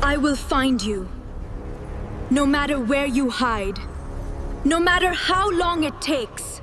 I will find you, no matter where you hide, no matter how long it takes.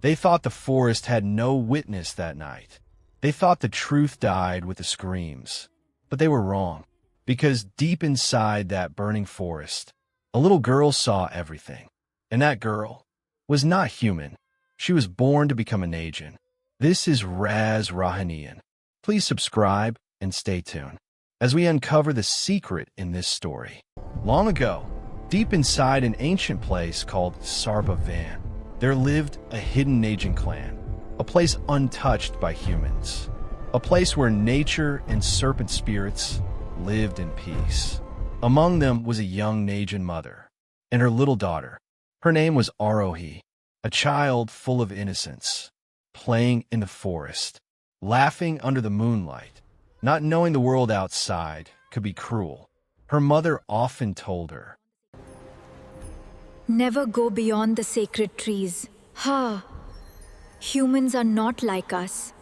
They thought the forest had no witness that night. They thought the truth died with the screams. But they were wrong, because deep inside that burning forest, a little girl saw everything. And that girl was not human. She was born to become a Naagin. This is Raz Rahanian. Please subscribe and stay tuned as we uncover the secret in this story. Long ago, deep inside an ancient place called Sarba Van, there lived a hidden Naagin clan, a place untouched by humans, a place where nature and serpent spirits lived in peace. Among them was a young Naagin mother and her little daughter. Her name was Aarohi, a child full of innocence, playing in the forest, laughing under the moonlight, not knowing the world outside could be cruel. Her mother often told her, Never go beyond the sacred trees. Humans are not like us.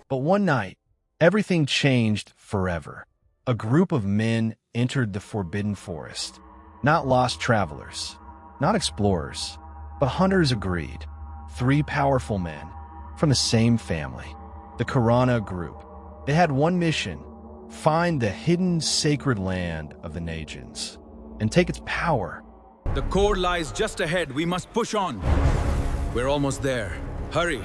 But one night, everything changed forever. A group of men entered the forbidden forest. Not lost travelers, not explorers, but hunters agreed. 3 powerful men from the same family, the Karana group. They had one mission: find the hidden sacred land of the Naagins and take its power. The core lies just ahead. We must push on. We're almost there. Hurry.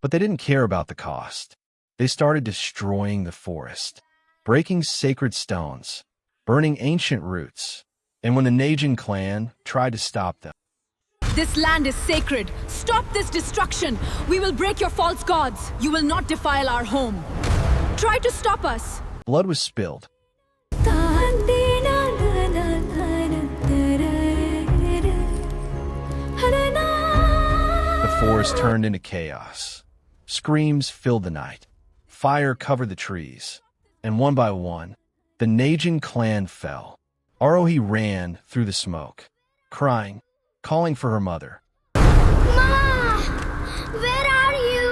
But they didn't care about the cost. They started destroying the forest, breaking sacred stones, burning ancient roots. And when the Naagin clan tried to stop them, This land is sacred. Stop this destruction. We will break your false gods. You will not defile our home. Try to stop us. blood was spilled. The forest turned into chaos. Screams filled the night. Fire covered the trees. And one by one, the Naagin clan fell. Aarohi ran through the smoke, crying, calling for her mother. Ma! Where are you?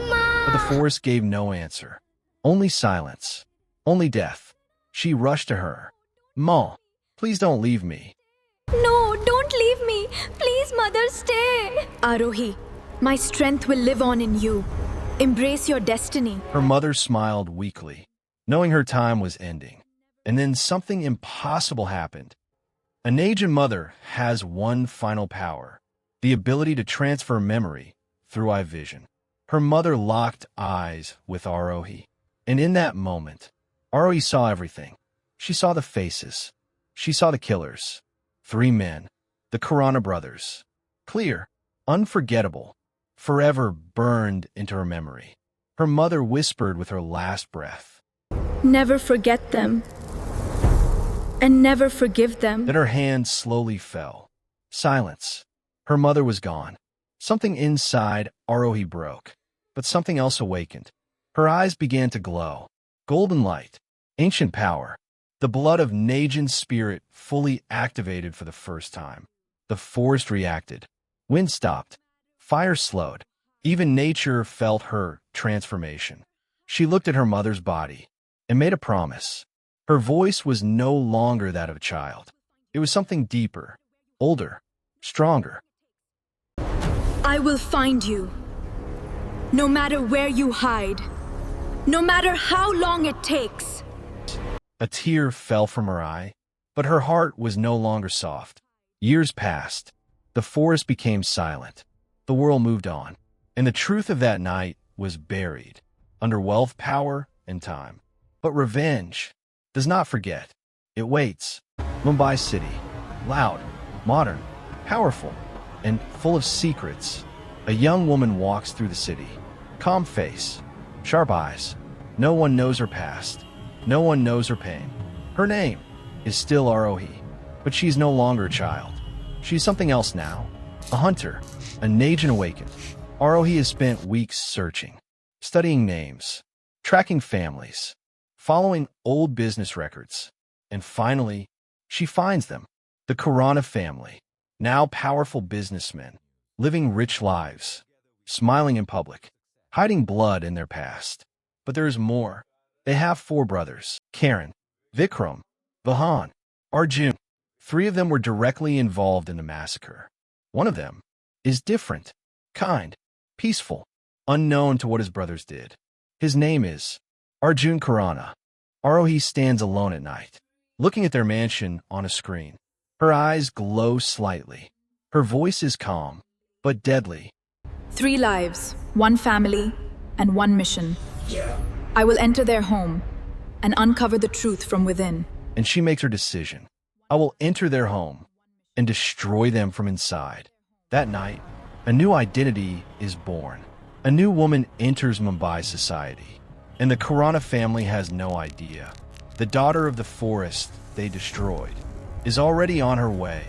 Ma! But the forest gave no answer. Only silence. Only death. She rushed to her. Ma, please don't leave me. No, don't leave me. Please, mother, stay. Aarohi, my strength will live on in you. Embrace your destiny. Her mother smiled weakly, knowing her time was ending. And then something impossible happened. A Naagin mother has one final power: the ability to transfer memory through eye vision. Her mother locked eyes with Aarohi. And in that moment, Aarohi saw everything. She saw the faces. She saw the killers. 3 men, the Karana brothers. Clear, unforgettable, forever burned into her memory. Her mother whispered with her last breath, Never forget them. And never forgive them. Then her hand slowly fell. Silence. Her mother was gone. Something inside Aarohi broke, but something else awakened. Her eyes began to glow. Golden light, ancient power. The blood of Naagin spirit fully activated for the first time. The forest reacted. Wind stopped. Fire slowed. Even nature felt her transformation. She looked at her mother's body and made a promise. Her voice was no longer that of a child. It was something deeper, older, stronger. I will find you, no matter where you hide, no matter how long it takes. A tear fell from her eye, but her heart was no longer soft. Years passed. The forest became silent. The world moved on. And the truth of that night was buried under wealth, power, and time. But revenge does not forget. It waits. Mumbai City, loud, modern, powerful, and full of secrets. A young woman walks through the city. Calm face, sharp eyes. No one knows her past. No one knows her pain. Her name is still Aarohi, but she's no longer a child. She's something else now. A hunter, a Naagin awakened. Aarohi has spent weeks searching, studying names, tracking families, following old business records. And finally, she finds them. The Karana family, now powerful businessmen, living rich lives. smiling in public, hiding blood in their past. But there is more. They have 4 brothers: Karan, Vikram, Vahan, Arjun. 3 of them were directly involved in the massacre. One of them is different, kind, peaceful, unknown to what his brothers did. His name is Arjun Karana. Aarohi stands alone at night, looking at their mansion on a screen. Her eyes glow slightly. Her voice is calm, but deadly. 3 lives, 1 family, and 1 mission. I will enter their home and uncover the truth from within. And she makes her decision. I will enter their home and destroy them from inside. That night, a new identity is born. A new woman enters Mumbai society, and the Karana family has no idea. The daughter of the forest they destroyed is already on her way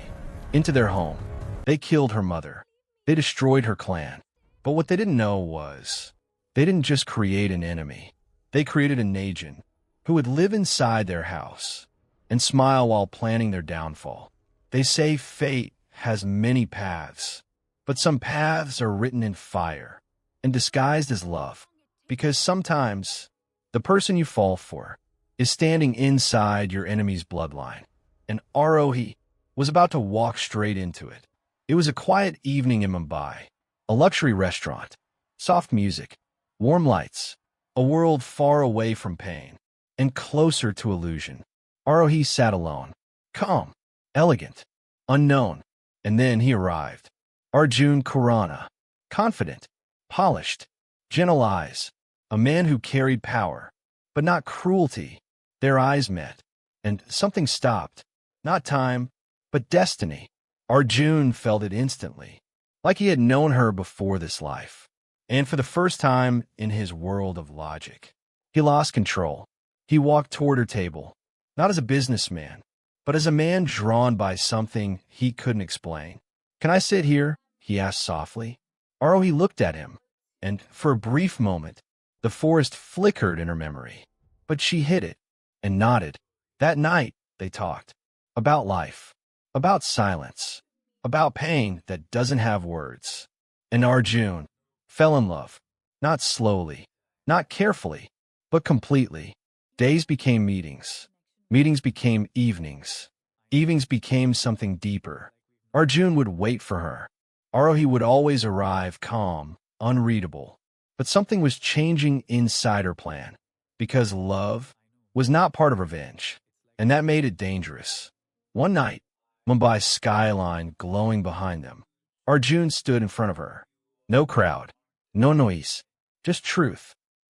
into their home. They killed her mother. They destroyed her clan. But what they didn't know was, they didn't just create an enemy. They created a Naagin who would live inside their house and smile while planning their downfall. They say fate has many paths, but some paths are written in fire and disguised as love, because sometimes the person you fall for is standing inside your enemy's bloodline. And Aarohi was about to walk straight into it. It was a quiet evening in Mumbai, a luxury restaurant, soft music, warm lights, a world far away from pain and closer to illusion. Aarohi sat alone, calm, elegant, unknown, and then he arrived. Arjun Karana, confident, polished, gentle eyes, a man who carried power, but not cruelty. Their eyes met, and something stopped. Not time, but destiny. Arjun felt it instantly, like he had known her before this life. And for the first time in his world of logic, he lost control. He walked toward her table, not as a businessman, but as a man drawn by something he couldn't explain. "Can I sit here?" he asked softly. Aarohi looked at him, and for a brief moment, the forest flickered in her memory. But she hid it and nodded. That night, they talked about life, about silence, about pain that doesn't have words. And Arjun fell in love, not slowly, not carefully, but completely. Days became meetings. Meetings became evenings. Evenings became something deeper. Arjun would wait for her. Aarohi would always arrive calm, unreadable. But something was changing inside her plan, because love was not part of revenge, and that made it dangerous. One night, Mumbai's skyline glowing behind them, Arjun stood in front of her. No crowd, no noise, just truth.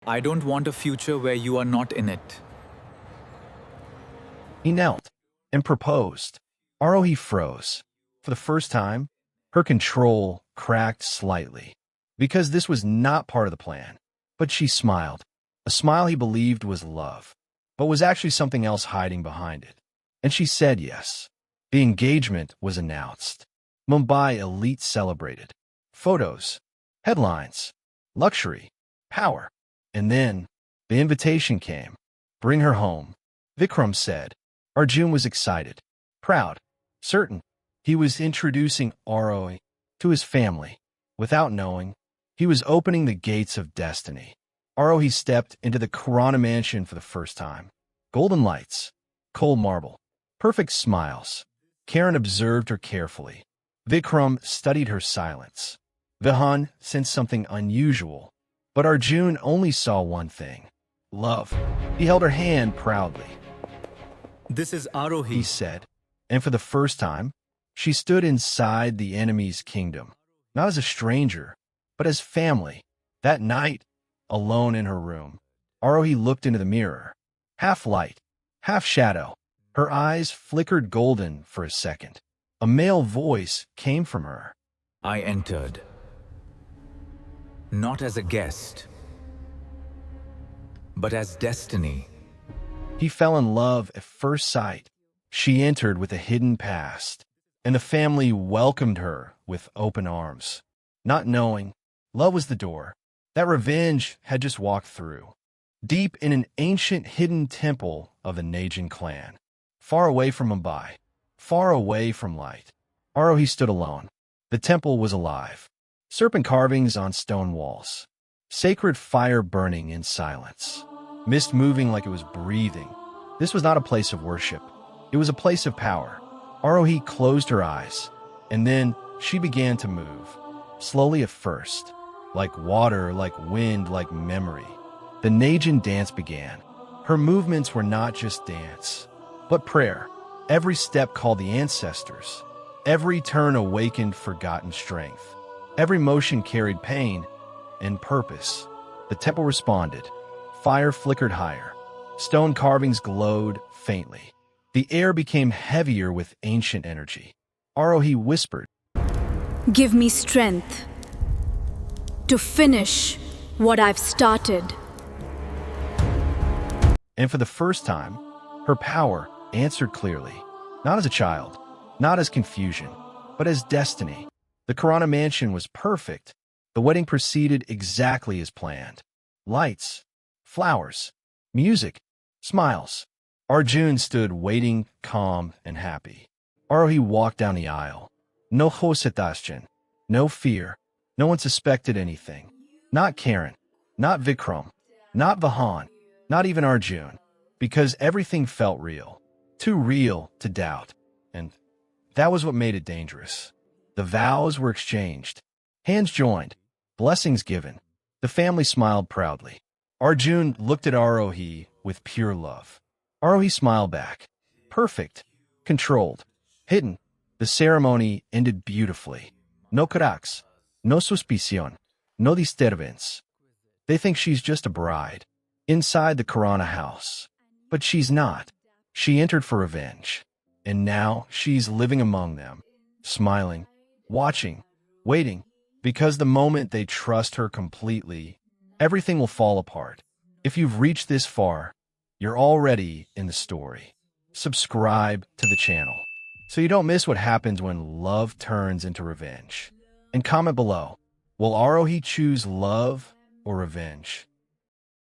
I don't want a future where you are not in it. He knelt and proposed. Aarohi froze. For the first time, her control cracked slightly, because this was not part of the plan. But she smiled, a smile he believed was love, but was actually something else hiding behind it. And she said yes. The engagement was announced. Mumbai elite celebrated. Photos, headlines, luxury, power. And then the invitation came. "Bring her home," Vikram said. Arjun was excited, proud, certain. He was introducing Aarohi to his family. Without knowing, he was opening the gates of destiny. Aarohi stepped into the Karana mansion for the first time. Golden lights, cold marble, perfect smiles. Karan observed her carefully. Vikram studied her silence. Vahan sensed something unusual, but Arjun only saw one thing: love. He held her hand proudly. This is Aarohi, He said, and for the first time, she stood inside the enemy's kingdom, not as a stranger, but as family. That night, alone in her room, Aarohi looked into the mirror, half light, half shadow. Her eyes flickered golden for a second. A male voice came from her. I entered, not as a guest, but as destiny. He fell in love at first sight. She entered with a hidden past, and the family welcomed her with open arms, not knowing love was the door that revenge had just walked through. Deep in an ancient hidden temple of the Naagin clan, far away from Mumbai, far away from light, Aarohi stood alone. The temple was alive. serpent carvings on stone walls, sacred fire burning in silence, mist moving like it was breathing. This was not a place of worship. It was a place of power. Aarohi closed her eyes, and then she began to move, slowly at first, like water, like wind, like memory. The Naagin dance began. Her movements were not just dance, but prayer. Every step called the ancestors. Every turn awakened forgotten strength. Every motion carried pain and purpose. The temple responded. Fire flickered higher. Stone carvings glowed faintly. The air became heavier with ancient energy. Aarohi whispered, Give me strength to finish what I've started. and for the first time, her power answered clearly, not as a child, not as confusion, but as destiny. The Karana mansion was perfect. The wedding proceeded exactly as planned. Lights, flowers, music, smiles. Arjun stood waiting, calm and happy. Aarohi walked down the aisle. No hesitation, no fear. No one suspected anything. Not Karen, not Vikram, not Vahan, not even Arjun, because everything felt real. Too real to doubt. And that was what made it dangerous. The vows were exchanged. Hands joined. Blessings given. The family smiled proudly. Arjun looked at Aarohi with pure love. Aarohi smiled back. Perfect. Controlled. Hidden. The ceremony ended beautifully. No cracks. No suspicion. No disturbance. They think she's just a bride. Inside the Karana house. But she's not. She entered for revenge. And now she's living among them. Smiling. Watching. Waiting. Because the moment they trust her completely, everything will fall apart. If you've reached this far, you're already in the story. Subscribe to the channel so you don't miss what happens when love turns into revenge. And comment below, will Aarohi choose love or revenge?